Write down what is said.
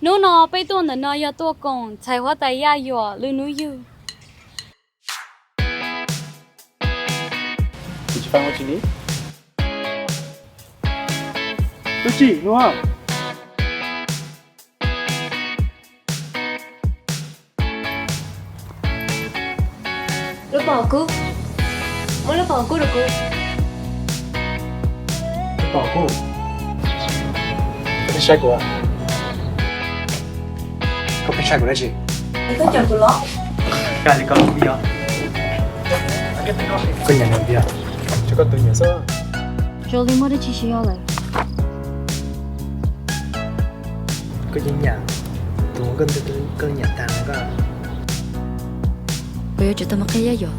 နိုးနော်ပိတ်တော့နော်ရတော့ကွန်ခြိုင်ဝတ်တရရောလူနူယူ 你去翻过去你？都记弄啊！ Lúc bỏ cô Mới lúc bỏ cô được cô 保护。这晒过啊？可别晒过来去。 Tôi chọn cô lọ 咖喱糕不要。跟娘娘比啊，这个对面是。 Jolie 没得继续要来 cái gì nhà tụi con cái nhà tàng cái 我要觉得么开呀哟